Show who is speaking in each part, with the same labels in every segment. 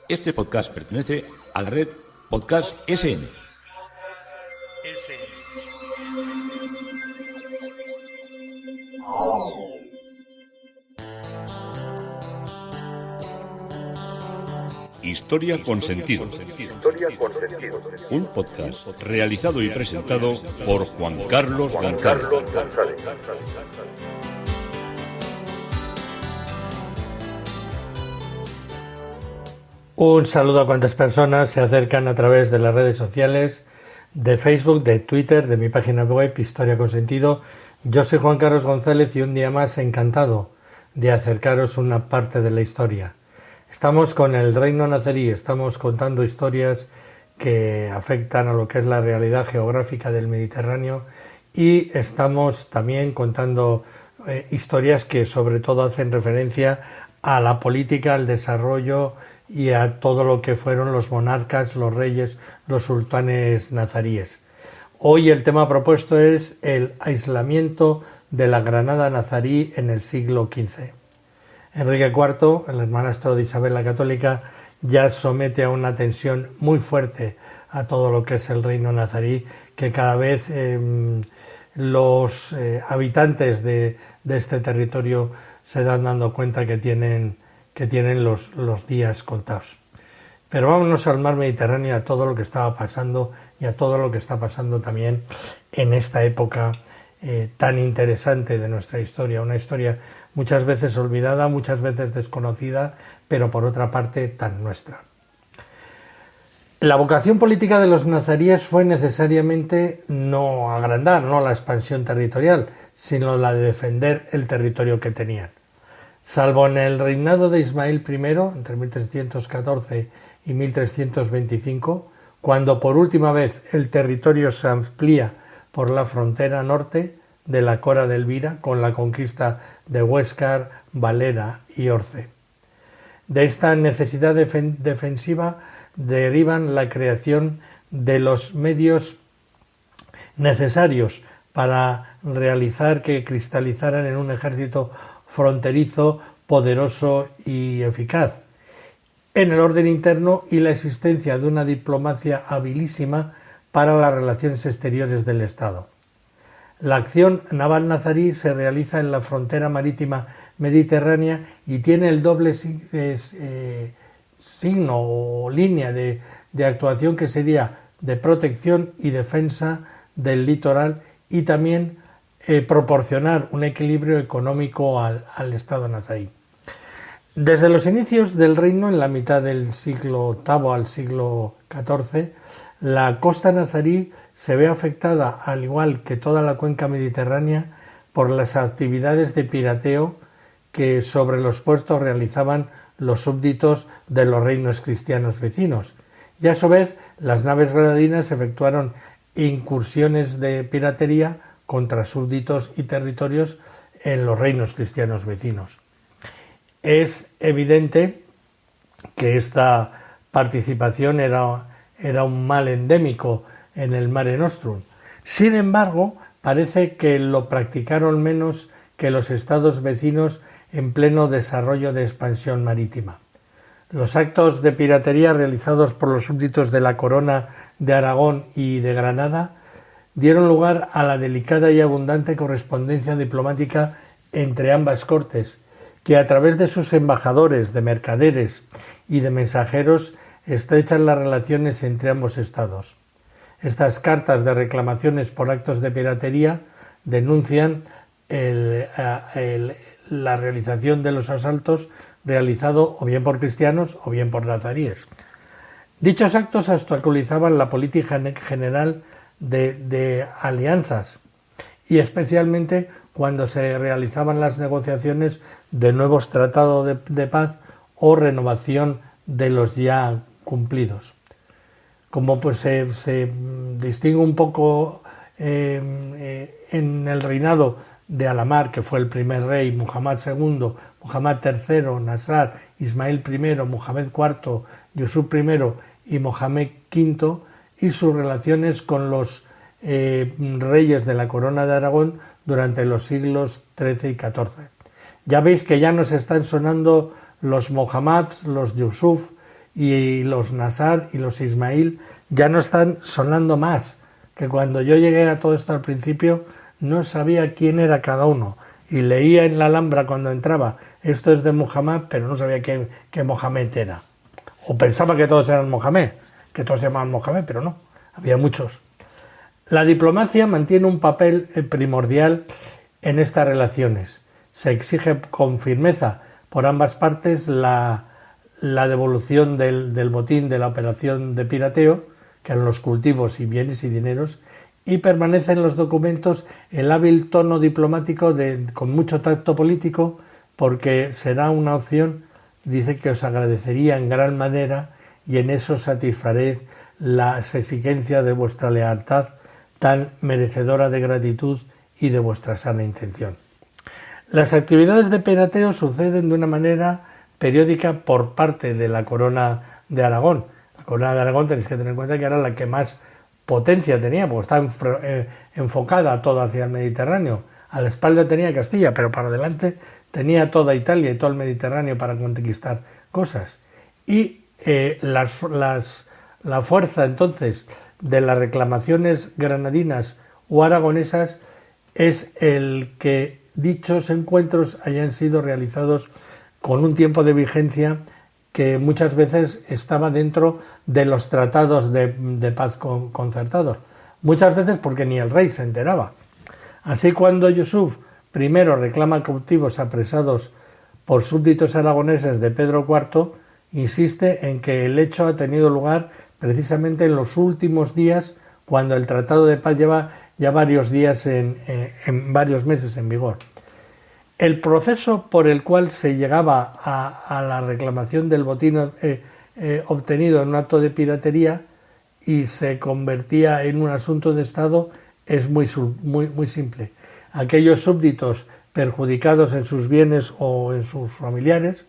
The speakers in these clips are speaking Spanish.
Speaker 1: Este podcast pertenece a la red Podcast SN. Historia con sentido. Un podcast realizado y presentado por Juan Carlos González.
Speaker 2: Un saludo a cuantas personas se acercan a través de las redes sociales, de Facebook, de Twitter, de mi página web Historia con Sentido. Yo soy Juan Carlos González y un día más encantado de acercaros una parte de la historia. Estamos con el reino nazarí, estamos contando historias que afectan a lo que es la realidad geográfica del Mediterráneo y estamos también contando historias que sobre todo hacen referencia a la política, al desarrollo y a todo lo que fueron los monarcas, los reyes, los sultanes nazaríes. Hoy el tema propuesto es el aislamiento de la Granada nazarí en el siglo XV. Enrique IV, el hermanastro de Isabel la Católica, ya somete a una tensión muy fuerte a todo lo que es el reino nazarí, que cada vez los habitantes de este territorio se dan dando cuenta que tienen los días contados. Pero vámonos al mar Mediterráneo, a todo lo que estaba pasando y a todo lo que está pasando también en esta época tan interesante de nuestra historia, una historia muchas veces olvidada, muchas veces desconocida, pero por otra parte tan nuestra. La vocación política de los nazaríes fue necesariamente no agrandar, no la expansión territorial, sino la de defender el territorio que tenían. Salvo en el reinado de Ismael I, entre 1314 y 1325, cuando por última vez el territorio se amplía por la frontera norte de la Cora de Elvira con la conquista de Huéscar, Valera y Orce. De esta necesidad defensiva derivan la creación de los medios necesarios para realizar que cristalizaran en un ejército fronterizo, poderoso y eficaz, en el orden interno y la existencia de una diplomacia habilísima para las relaciones exteriores del Estado. La acción naval nazarí se realiza en la frontera marítima mediterránea y tiene el doble signo o línea de actuación que sería de protección y defensa del litoral y también proporcionar un equilibrio económico al Estado nazarí. Desde los inicios del reino, en la mitad del siglo VIII al siglo XIV, la costa nazarí se ve afectada, al igual que toda la cuenca mediterránea, por las actividades de pirateo que sobre los puertos realizaban los súbditos de los reinos cristianos vecinos. Y a su vez, las naves granadinas efectuaron incursiones de piratería contra súbditos y territorios en los reinos cristianos vecinos. Es evidente que esta participación era un mal endémico en el Mare Nostrum. Sin embargo, parece que lo practicaron menos que los estados vecinos en pleno desarrollo de expansión marítima. Los actos de piratería realizados por los súbditos de la Corona de Aragón y de Granada dieron lugar a la delicada y abundante correspondencia diplomática entre ambas cortes, que a través de sus embajadores, de mercaderes y de mensajeros estrechan las relaciones entre ambos estados. Estas cartas de reclamaciones por actos de piratería denuncian la realización de los asaltos realizado o bien por cristianos o bien por nazaríes. Dichos actos obstaculizaban la política general de alianzas y especialmente cuando se realizaban las negociaciones de nuevos tratados de paz o renovación de los ya cumplidos. Como pues se distingue un poco en el reinado de Al-Amar, que fue el primer rey, Muhammad II, Muhammad III, Nasar, Ismael I, Muhammad IV, Yusuf I y Mohamed V, y sus relaciones con los reyes de la Corona de Aragón durante los siglos XIII y XIV. Ya veis que ya nos están sonando los Mohammads, los Yusuf y los Nasar y los Ismail ya no están sonando más, que cuando yo llegué a todo esto al principio no sabía quién era cada uno, y leía en la Alhambra cuando entraba, esto es de Muhammad, pero no sabía qué Mohamed era, o pensaba que todos eran Mohamed, que todos se llamaban Mohamed, pero no, había muchos. La diplomacia mantiene un papel primordial en estas relaciones. Se exige con firmeza por ambas partes la devolución del botín de la operación de pirateo, que eran los cultivos y bienes y dineros, y permanece en los documentos el hábil tono diplomático con mucho tacto político, porque será una opción, dice, que os agradecería en gran manera, y en eso satisfaré las exigencias de vuestra lealtad tan merecedora de gratitud y de vuestra sana intención. Las actividades de pirateo suceden de una manera periódica por parte de la Corona de Aragón. La Corona de Aragón tenéis que tener en cuenta que era la que más potencia tenía, porque estaba enfocada toda hacia el Mediterráneo. A la espalda tenía Castilla, pero para adelante tenía toda Italia y todo el Mediterráneo para conquistar cosas. Y la fuerza entonces de las reclamaciones granadinas o aragonesas es el que dichos encuentros hayan sido realizados con un tiempo de vigencia que muchas veces estaba dentro de los tratados de paz concertados. Muchas veces porque ni el rey se enteraba. Así, cuando Yusuf I reclama cautivos apresados por súbditos aragoneses de Pedro IV, insiste en que el hecho ha tenido lugar precisamente en los últimos días, cuando el tratado de paz lleva ya varios días en varios meses en vigor. El proceso por el cual se llegaba a la reclamación del botín obtenido en un acto de piratería y se convertía en un asunto de Estado es muy simple. Aquellos súbditos perjudicados en sus bienes o en sus familiares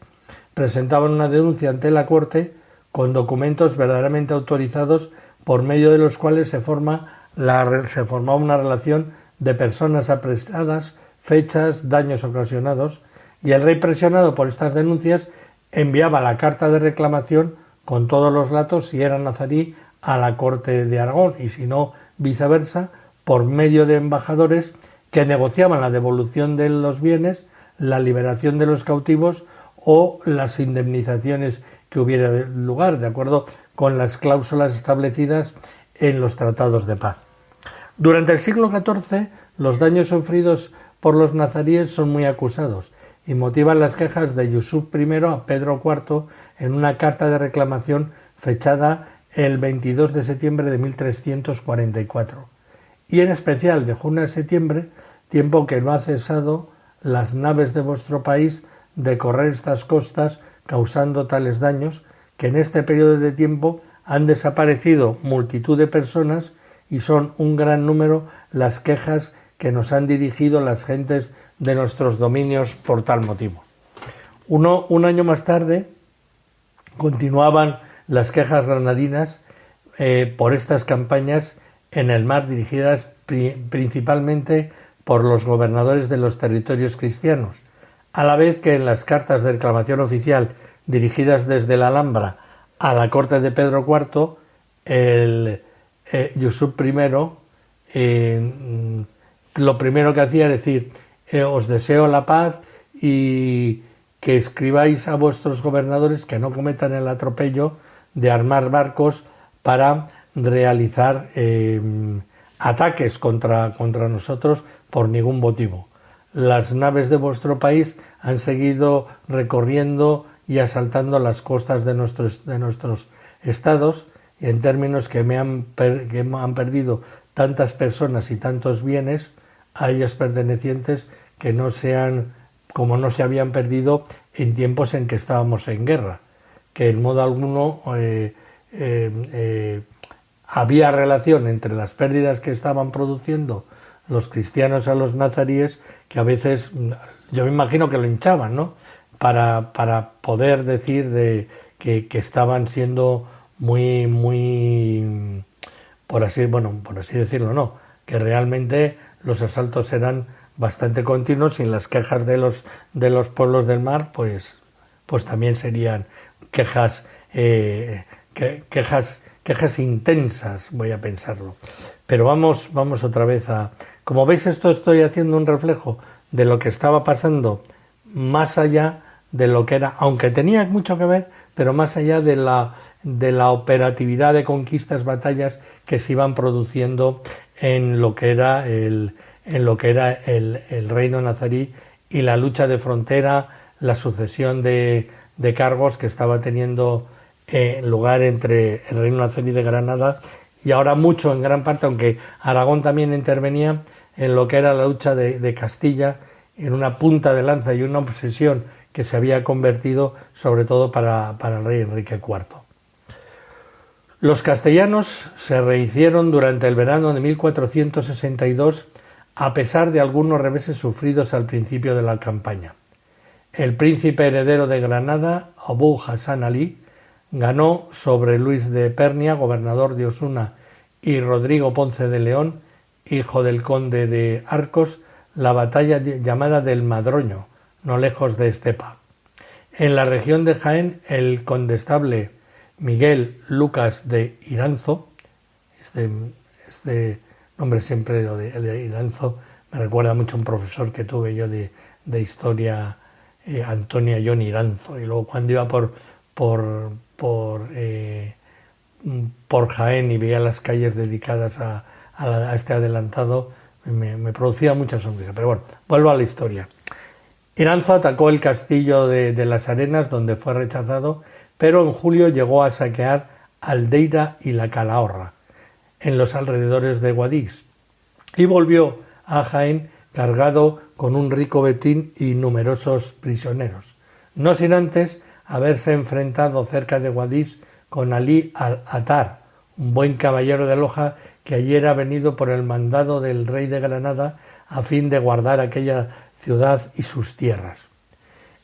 Speaker 2: presentaban una denuncia ante la Corte con documentos verdaderamente autorizados, por medio de los cuales se formaba una relación de personas apresadas, fechas, daños ocasionados, y el rey, presionado por estas denuncias, enviaba la carta de reclamación con todos los datos, si era nazarí, a la Corte de Aragón, y si no, viceversa, por medio de embajadores que negociaban la devolución de los bienes, la liberación de los cautivos o las indemnizaciones que hubiera lugar, de acuerdo con las cláusulas establecidas en los tratados de paz. Durante el siglo XIV, los daños sufridos por los nazaríes son muy acusados y motivan las quejas de Yusuf I a Pedro IV en una carta de reclamación fechada el 22 de septiembre de 1344, y en especial de junio a septiembre, tiempo que no ha cesado las naves de vuestro país de correr estas costas, causando tales daños, que en este periodo de tiempo han desaparecido multitud de personas y son un gran número las quejas que nos han dirigido las gentes de nuestros dominios por tal motivo. Un año más tarde continuaban las quejas granadinas por estas campañas en el mar, dirigidas principalmente por los gobernadores de los territorios cristianos, a la vez que en las cartas de reclamación oficial dirigidas desde la Alhambra a la corte de Pedro IV, el Yusuf I lo primero que hacía era decir: os deseo la paz y que escribáis a vuestros gobernadores que no cometan el atropello de armar barcos para realizar ataques contra nosotros por ningún motivo. Las naves de vuestro país han seguido recorriendo y asaltando las costas de nuestros estados, y en términos que han perdido tantas personas y tantos bienes a ellos pertenecientes como no se habían perdido en tiempos en que estábamos en guerra, que en modo alguno había relación entre las pérdidas que estaban produciendo los cristianos a los nazaríes, que a veces yo me imagino que lo hinchaban, ¿no?, para poder decir que estaban siendo muy por así decirlo, no, que realmente los asaltos eran bastante continuos, y las quejas de los pueblos del mar pues también serían quejas quejas intensas, voy a pensarlo. Pero vamos otra vez a... Como veis, esto estoy haciendo un reflejo de lo que estaba pasando más allá de lo que era, aunque tenía mucho que ver, pero más allá de la operatividad de conquistas, batallas que se iban produciendo en lo que era el reino nazarí y la lucha de frontera, la sucesión de cargos que estaba teniendo lugar entre el reino nazarí de Granada y ahora mucho, en gran parte, aunque Aragón también intervenía en lo que era la lucha de Castilla, en una punta de lanza y una obsesión que se había convertido sobre todo para el rey Enrique IV. Los castellanos se rehicieron durante el verano de 1462 a pesar de algunos reveses sufridos al principio de la campaña. El príncipe heredero de Granada, Abú Hassan Ali, ganó sobre Luis de Pernia, gobernador de Osuna, y Rodrigo Ponce de León, hijo del conde de Arcos, la batalla llamada del Madroño, no lejos de Estepa. En la región de Jaén, el condestable Miguel Lucas de Iranzo, este nombre siempre de Iranzo me recuerda mucho a un profesor que tuve yo de historia, Antonio John Iranzo, y luego cuando iba por Jaén y veía las calles dedicadas a este adelantado, me producía mucha sonrisa. Pero bueno, vuelvo a la historia. Iranzo atacó el castillo de las Arenas, donde fue rechazado, pero en julio llegó a saquear Aldeira y la Calahorra, en los alrededores de Guadix, y volvió a Jaén cargado con un rico botín y numerosos prisioneros, no sin antes haberse enfrentado cerca de Guadix con Alí al-Atar, un buen caballero de Loja que allí era venido por el mandado del rey de Granada a fin de guardar aquella ciudad y sus tierras.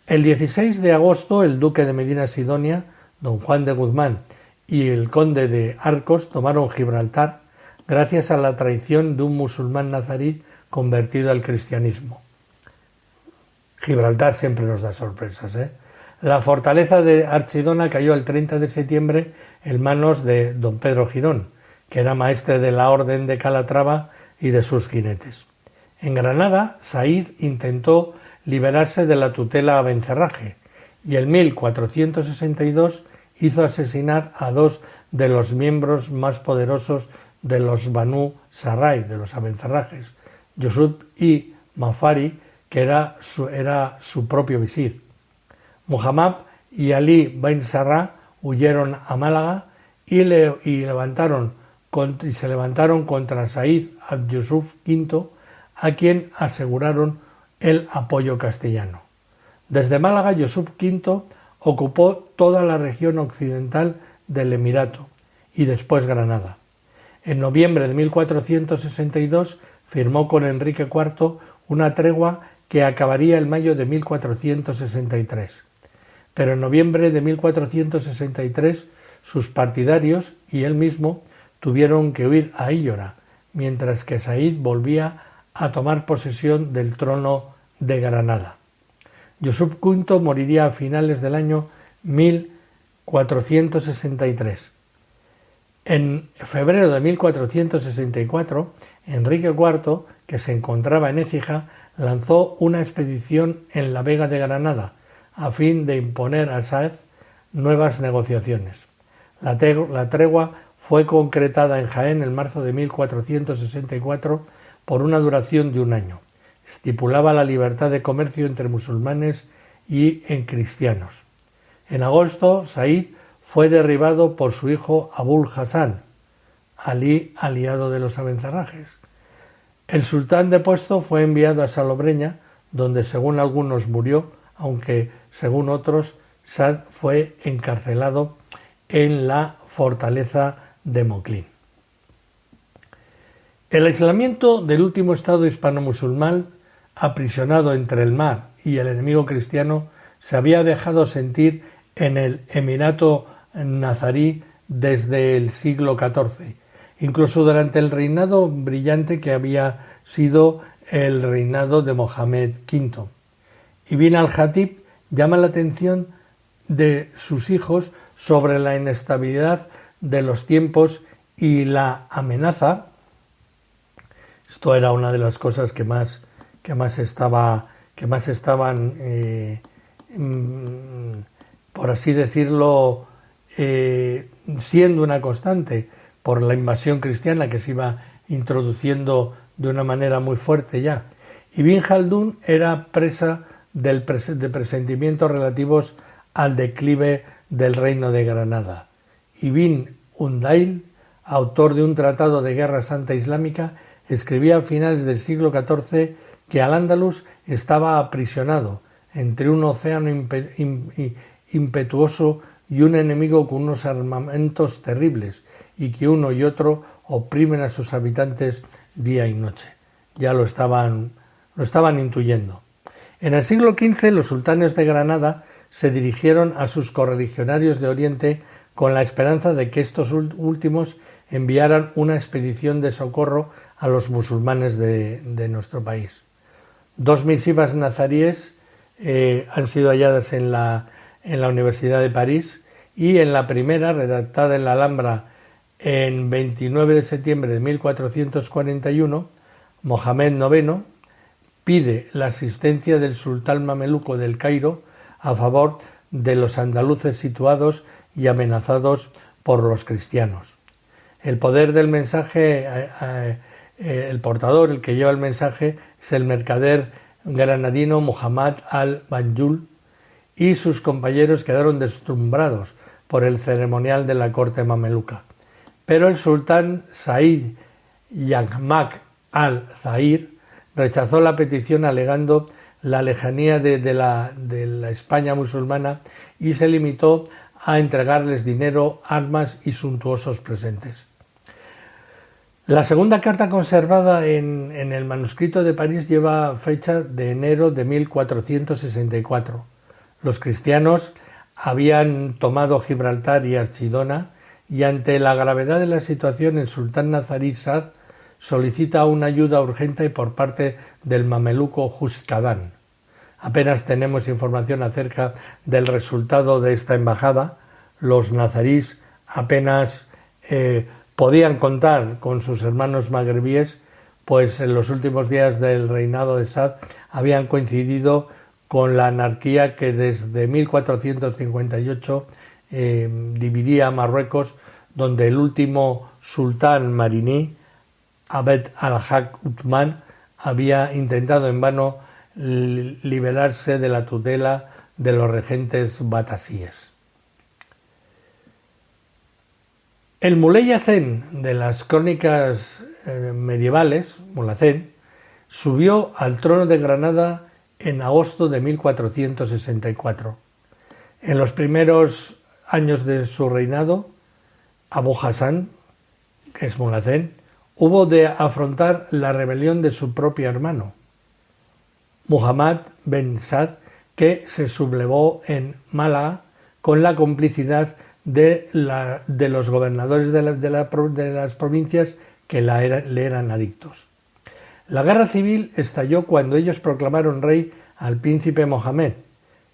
Speaker 2: El 16 de agosto el duque de Medina Sidonia, don Juan de Guzmán, y el conde de Arcos tomaron Gibraltar gracias a la traición de un musulmán nazarí convertido al cristianismo. Gibraltar siempre nos da sorpresas, ¿eh? La fortaleza de Archidona cayó el 30 de septiembre en manos de don Pedro Girón, que era maestre de la Orden de Calatrava y de sus jinetes. En Granada, Saíd intentó liberarse de la tutela Abencerraje y en 1462 hizo asesinar a dos de los miembros más poderosos de los Banú Sarray, de los Abencerrajes, Yusuf y Mafari, que era su propio visir. Muhammad y Ali bin Sarrá huyeron a Málaga y se levantaron contra Saíd ad-Yusuf V, a quien aseguraron el apoyo castellano. Desde Málaga, Yusuf V ocupó toda la región occidental del Emirato y después Granada. En noviembre de 1462 firmó con Enrique IV una tregua que acabaría en mayo de 1463. Pero en noviembre de 1463 sus partidarios y él mismo tuvieron que huir a Íllora, mientras que Saíd volvía a tomar posesión del trono de Granada. Yusuf V moriría a finales del año 1463. En febrero de 1464, Enrique IV, que se encontraba en Écija, lanzó una expedición en la Vega de Granada a fin de imponer a Sáez nuevas negociaciones. La tregua fue concretada en Jaén en marzo de 1464 por una duración de un año. Estipulaba la libertad de comercio entre musulmanes y cristianos. En agosto, Saíd fue derribado por su hijo Abul Hassan, Alí, aliado de los Abencerrajes. El sultán depuesto fue enviado a Salobreña, donde según algunos murió, aunque según otros Saad fue encarcelado en la fortaleza de Moclín. El aislamiento del último estado hispano-musulmán, aprisionado entre el mar y el enemigo cristiano, se había dejado sentir en el Emirato nazarí desde el siglo XIV, incluso durante el reinado brillante que había sido el reinado de Mohamed V. Ibn al-Jatib llama la atención de sus hijos sobre la inestabilidad de los tiempos y la amenaza. Esto era una de las cosas que más estaban, por así decirlo, siendo una constante por la invasión cristiana que se iba introduciendo de una manera muy fuerte ya. Ibn Jaldún era presa de presentimientos relativos al declive del reino de Granada. Ibn Undail, autor de un tratado de guerra santa islámica, escribía a finales del siglo XIV que Al-Ándalus estaba aprisionado entre un océano impetuoso y un enemigo con unos armamentos terribles, y que uno y otro oprimen a sus habitantes día y noche. Ya lo estaban intuyendo. En el siglo XV los sultanes de Granada se dirigieron a sus correligionarios de Oriente con la esperanza de que estos últimos enviaran una expedición de socorro a los musulmanes de nuestro país. 2 misivas nazaríes han sido halladas en la Universidad de París, y en la primera, redactada en la Alhambra en 29 de septiembre de 1441, Mohamed IX pide la asistencia del sultán mameluco del Cairo a favor de los andaluces situados y amenazados por los cristianos. El poder del mensaje, el portador, el que lleva el mensaje, es el mercader granadino Muhammad al-Banjul, y sus compañeros quedaron deslumbrados por el ceremonial de la corte mameluca. Pero el sultán Said Yahmak al-Zahir rechazó la petición alegando la lejanía de la España musulmana, y se limitó a entregarles dinero, armas y suntuosos presentes. La segunda carta conservada en el manuscrito de París lleva fecha de enero de 1464. Los cristianos habían tomado Gibraltar y Archidona, y ante la gravedad de la situación el sultán nazarí Saad solicita una ayuda urgente por parte del mameluco Juskadán. Apenas tenemos información acerca del resultado de esta embajada. Los nazarís apenas podían contar con sus hermanos magrebíes, pues en los últimos días del reinado de Saad habían coincidido con la anarquía que desde 1458 dividía a Marruecos, donde el último sultán mariní, Abd al-Haq Uthman, había intentado en vano liberarse de la tutela de los regentes batasíes. El Muley Hacén de las crónicas medievales, Mulhacén, subió al trono de Granada en agosto de 1464. En los primeros años de su reinado, Abu Hassan, que es Mulhacén, hubo de afrontar la rebelión de su propio hermano, Muhammad ben Saad, que se sublevó en Málaga con la complicidad de los gobernadores de las provincias que le eran adictos. La guerra civil estalló cuando ellos proclamaron rey al príncipe Mohamed,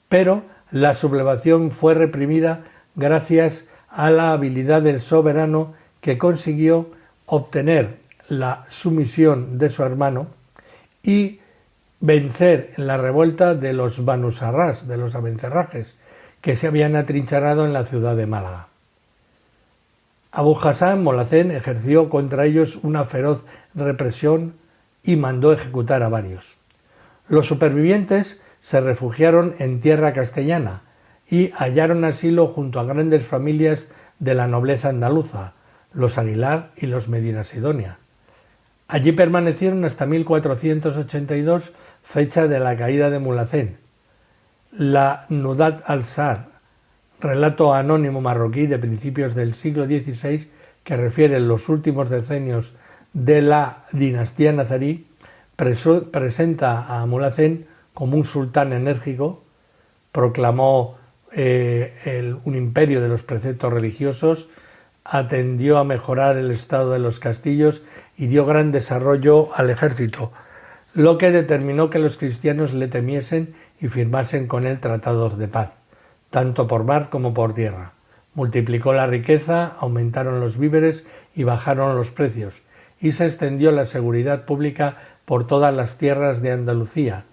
Speaker 2: pero la sublevación fue reprimida gracias a la habilidad del soberano, que consiguió obtener la sumisión de su hermano y vencer la revuelta de los Banu Sarrás, de los abencerrajes, que se habían atrincherado en la ciudad de Málaga. Abu Hassan Mulhacén ejerció contra ellos una feroz represión y mandó ejecutar a varios. Los supervivientes se refugiaron en tierra castellana y hallaron asilo junto a grandes familias de la nobleza andaluza, los Aguilar y los Medina Sidonia. Allí permanecieron hasta 1482, fecha de la caída de Mulhacén. La Nudat al-Sar, relato anónimo marroquí de principios del siglo XVI, que refiere los últimos decenios de la dinastía nazarí, presenta a Mulhacén como un sultán enérgico, proclamó un imperio de los preceptos religiosos, atendió a mejorar el estado de los castillos y dio gran desarrollo al ejército, lo que determinó que los cristianos le temiesen y firmasen con él tratados de paz, tanto por mar como por tierra. Multiplicó la riqueza, aumentaron los víveres y bajaron los precios, y se extendió la seguridad pública por todas las tierras de Andalucía,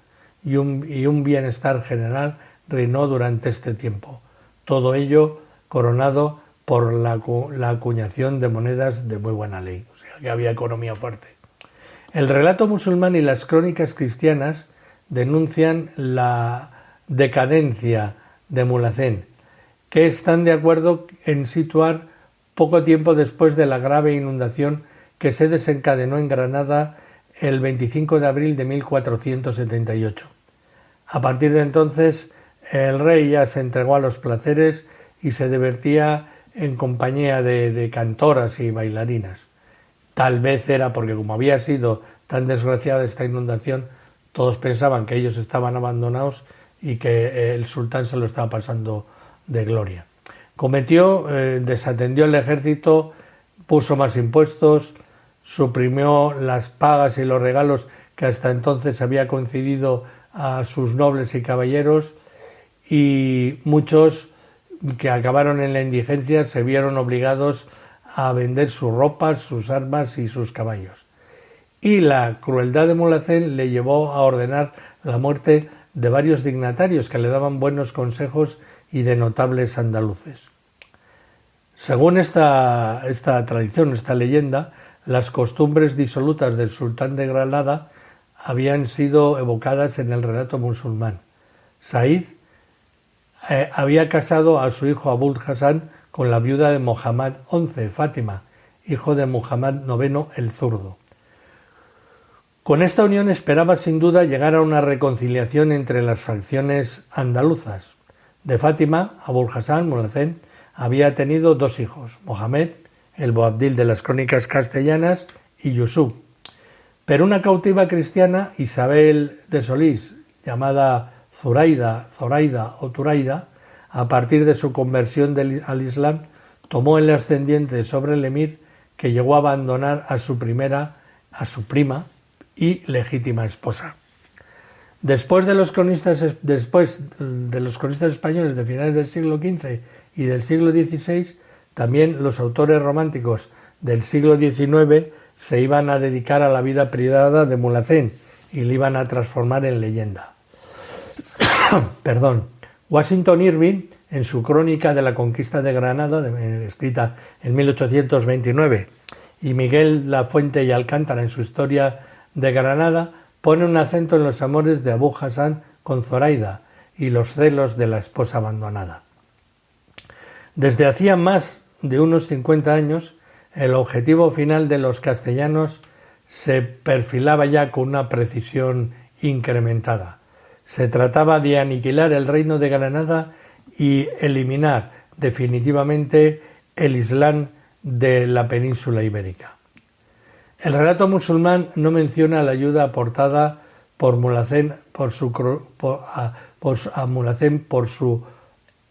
Speaker 2: y un bienestar general reinó durante este tiempo. Todo ello coronado por la acuñación de monedas de muy buena ley, o sea que había economía fuerte. El relato musulmán y las crónicas cristianas denuncian la decadencia de Mulhacén, que están de acuerdo en situar poco tiempo después de la grave inundación que se desencadenó en Granada el 25 de abril de 1478. A partir de entonces, el rey ya se entregó a los placeres y se divertía en compañía de cantoras y bailarinas. Tal vez era porque, como había sido tan desgraciada esta inundación, todos pensaban que ellos estaban abandonados y que el sultán se lo estaba pasando de gloria. Desatendió el ejército, puso más impuestos, suprimió las pagas y los regalos que hasta entonces había concedido a sus nobles y caballeros, y muchos que acabaron en la indigencia se vieron obligados a vender sus ropas, sus armas y sus caballos. Y la crueldad de Mulhacén le llevó a ordenar la muerte de varios dignatarios que le daban buenos consejos y de notables andaluces. Según esta tradición, esta leyenda, las costumbres disolutas del sultán de Granada habían sido evocadas en el relato musulmán. Said había casado a su hijo Abul Hassan con la viuda de Mohammad XI, Fátima, hijo de Muhammad IX el Zurdo. Con esta unión esperaba sin duda llegar a una reconciliación entre las facciones andaluzas. De Fátima, Abul Hassan, Mulhacén, había tenido dos hijos, Mohamed, el Boabdil de las crónicas castellanas, y Yusuf. Pero una cautiva cristiana, Isabel de Solís, llamada Zoraida o Turaida, a partir de su conversión al Islam, tomó el ascendiente sobre el emir, que llegó a abandonar a su prima y legítima esposa. Después de los cronistas españoles de finales del siglo XV y del siglo XVI, también los autores románticos del siglo XIX se iban a dedicar a la vida privada de Mulhacén y le iban a transformar en leyenda. Washington Irving, en su crónica de la conquista de Granada, escrita en 1829, y Miguel Lafuente y Alcántara, en su historia de Granada, pone un acento en los amores de Abul Hassan con Zoraida y los celos de la esposa abandonada. Desde hacía más de unos 50 años, el objetivo final de los castellanos se perfilaba ya con una precisión incrementada. Se trataba de aniquilar el reino de Granada y eliminar definitivamente el Islam de la península ibérica. El relato musulmán no menciona la ayuda aportada por Mulhacén por su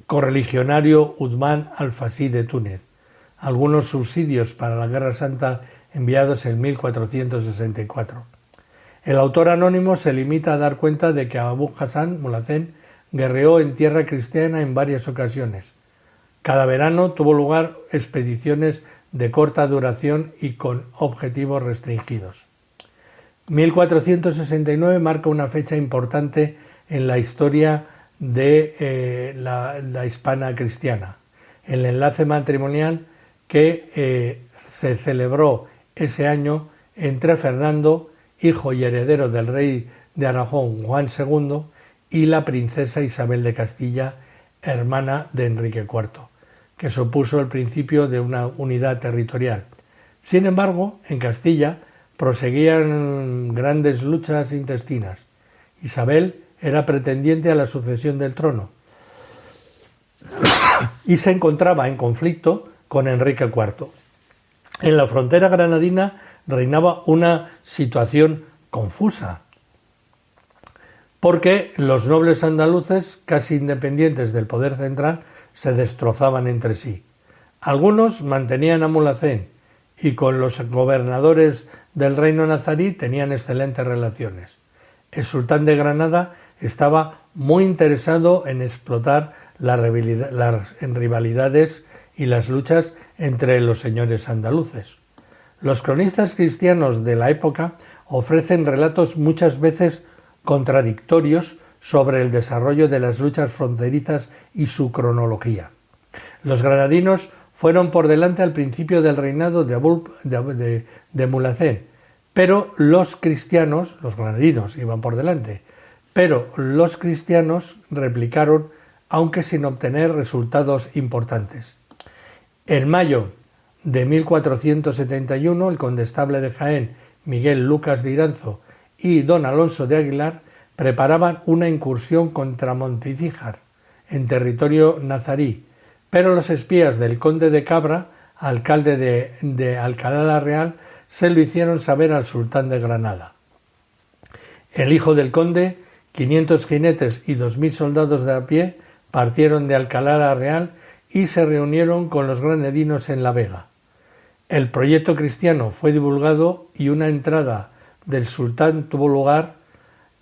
Speaker 2: correligionario Uthman al-Fasí de Túnez, algunos subsidios para la Guerra Santa enviados en 1464. El autor anónimo se limita a dar cuenta de que Abul Hassan Mulhacén guerreó en tierra cristiana en varias ocasiones. Cada verano tuvo lugar expediciones de corta duración y con objetivos restringidos. 1469 marca una fecha importante en la historia de la hispana cristiana. El enlace matrimonial que se celebró ese año entre Fernando, hijo y heredero del rey de Aragón Juan II, y la princesa Isabel de Castilla, hermana de Enrique IV, que supuso el principio de una unidad territorial. Sin embargo, en Castilla proseguían grandes luchas intestinas. Isabel era pretendiente a la sucesión del trono y se encontraba en conflicto con Enrique IV. En la frontera granadina reinaba una situación confusa, porque los nobles andaluces, casi independientes del poder central, se destrozaban entre sí. Algunos mantenían a Mulhacén y con los gobernadores del reino nazarí tenían excelentes relaciones. El sultán de Granada estaba muy interesado en explotar las rivalidades y las luchas entre los señores andaluces. Los cronistas cristianos de la época ofrecen relatos muchas veces contradictorios sobre el desarrollo de las luchas fronterizas y su cronología. Los granadinos fueron por delante al principio del reinado de Mulhacén, pero los cristianos, los granadinos iban por delante, pero los cristianos replicaron, aunque sin obtener resultados importantes. En mayo de 1471, el condestable de Jaén, Miguel Lucas de Iranzo, y don Alonso de Aguilar preparaban una incursión contra Monticíjar, en territorio nazarí, pero los espías del conde de Cabra, alcalde de Alcalá la Real, se lo hicieron saber al sultán de Granada. El hijo del conde, 500 jinetes y 2000 soldados de a pie partieron de Alcalá la Real y se reunieron con los granadinos en La Vega. El proyecto cristiano fue divulgado y una entrada del sultán tuvo lugar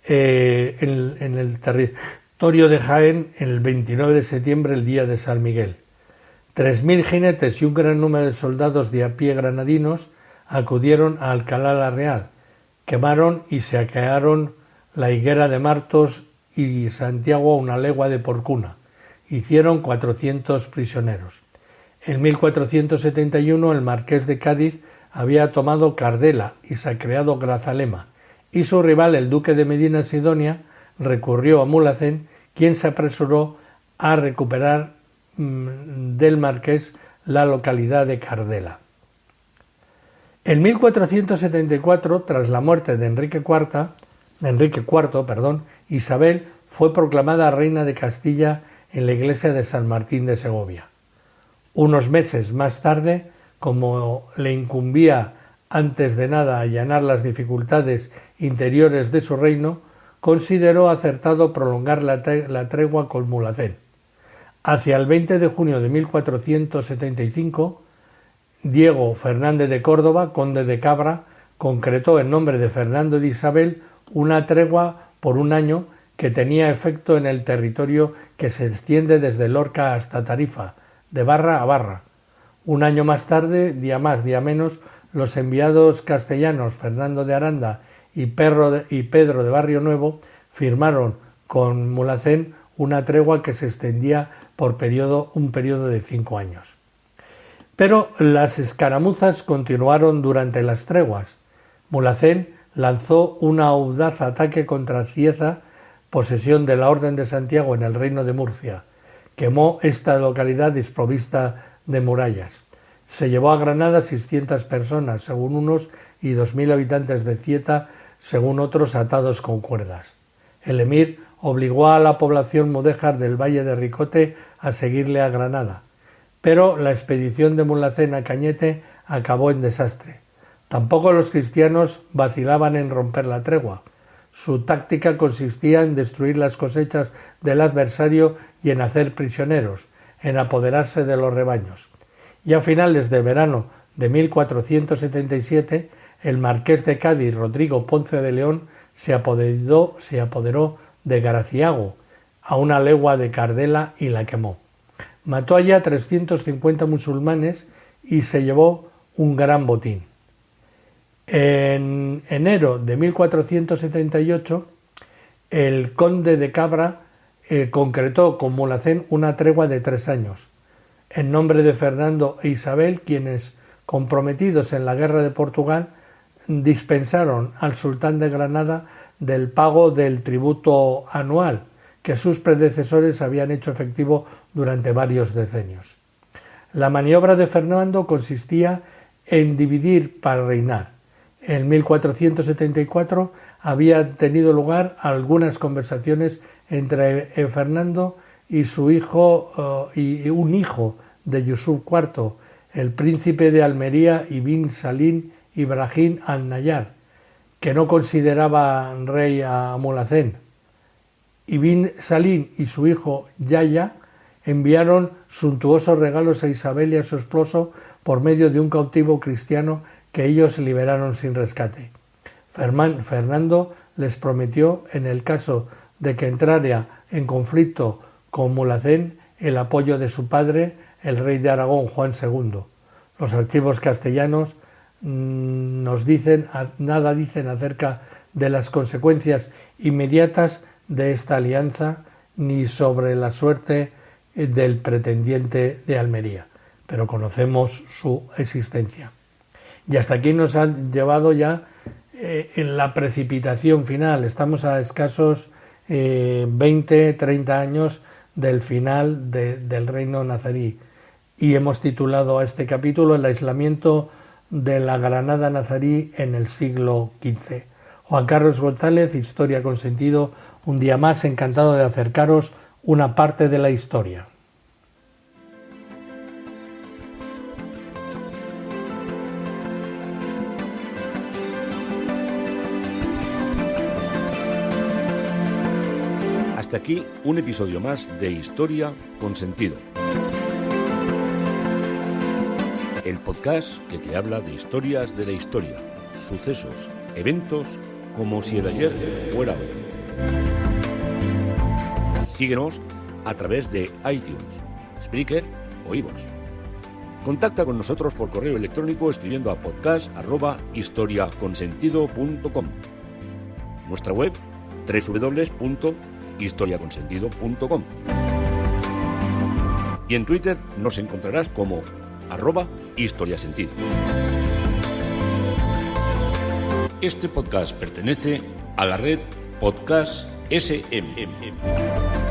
Speaker 2: en el territorio de Jaén el 29 de septiembre, el día de San Miguel. 3000 jinetes y un gran número de soldados de a pie granadinos acudieron a Alcalá la Real, quemaron y saquearon la higuera de Martos y Santiago a una legua de Porcuna. Hicieron 400 prisioneros. En 1471 el marqués de Cádiz había tomado Cardela y saqueado Grazalema, y su rival, el duque de Medina Sidonia, recurrió a Mulhacén, quien se apresuró a recuperar del marqués la localidad de Cardela. En 1474, tras la muerte de Enrique IV, Isabel fue proclamada reina de Castilla en la iglesia de San Martín de Segovia. Unos meses más tarde, como le incumbía antes de nada allanar las dificultades interiores de su reino, consideró acertado prolongar la tregua con Mulhacén. Hacia el 20 de junio de 1475, Diego Fernández de Córdoba, conde de Cabra, concretó en nombre de Fernando de Isabel una tregua por un año que tenía efecto en el territorio que se extiende desde Lorca hasta Tarifa, de barra a barra. Un año más tarde, día más, día menos, los enviados castellanos Fernando de Aranda y Pedro de Barrio Nuevo firmaron con Mulhacén una tregua que se extendía por un periodo de 5 años. Pero las escaramuzas continuaron durante las treguas. Mulhacén lanzó un audaz ataque contra Cieza, posesión de la Orden de Santiago en el Reino de Murcia. Quemó esta localidad desprovista de murallas. Se llevó a Granada 600 personas, según unos, y 2000 habitantes de Cieta, según otros, atados con cuerdas. El emir obligó a la población mudéjar del Valle de Ricote a seguirle a Granada, pero la expedición de Mulhacén a Cañete acabó en desastre. Tampoco los cristianos vacilaban en romper la tregua. Su táctica consistía en destruir las cosechas del adversario y en hacer prisioneros, en apoderarse de los rebaños. Y a finales de verano de 1477, el marqués de Cádiz, Rodrigo Ponce de León, se apoderó de Graciago, a una legua de Cardela, y la quemó. Mató allá 350 musulmanes y se llevó un gran botín. En enero de 1478, el conde de Cabra concretó con Mulhacén una tregua de 3 años, en nombre de Fernando e Isabel, quienes, comprometidos en la guerra de Portugal, dispensaron al sultán de Granada del pago del tributo anual que sus predecesores habían hecho efectivo durante varios decenios. La maniobra de Fernando consistía en dividir para reinar. En 1474 había tenido lugar algunas conversaciones entre Fernando y su hijo y un hijo de Yusuf IV, el príncipe de Almería Ibn Salim Ibrahim al-Nayar, que no consideraba rey a Mulhacén. Ibn Salim y su hijo Yahya enviaron suntuosos regalos a Isabel y a su esposo por medio de un cautivo cristiano que ellos liberaron sin rescate. Fernando les prometió, en el caso de que entrara en conflicto con Mulhacén, el apoyo de su padre, el rey de Aragón, Juan II. Los archivos castellanos nada dicen acerca de las consecuencias inmediatas de esta alianza ni sobre la suerte del pretendiente de Almería, pero conocemos su existencia. Y hasta aquí nos ha llevado ya en la precipitación final. Estamos a escasos 20-30 años del final del reino nazarí y hemos titulado a este capítulo El aislamiento de la Granada nazarí en el siglo XV. Juan Carlos González, Historia con Sentido, un día más encantado de acercaros una parte de la historia.
Speaker 1: Hasta aquí un episodio más de Historia con Sentido. El podcast que te habla de historias de la historia, sucesos, eventos, como si el ayer fuera hoy. Síguenos a través de iTunes, Spreaker o iVoox. Contacta con nosotros por correo electrónico escribiendo a podcast@historiaconsentido.com. Nuestra web www.historiaconsentido.com. Y en Twitter nos encontrarás como @historiasentido. Este podcast pertenece a la red Podcast SMM.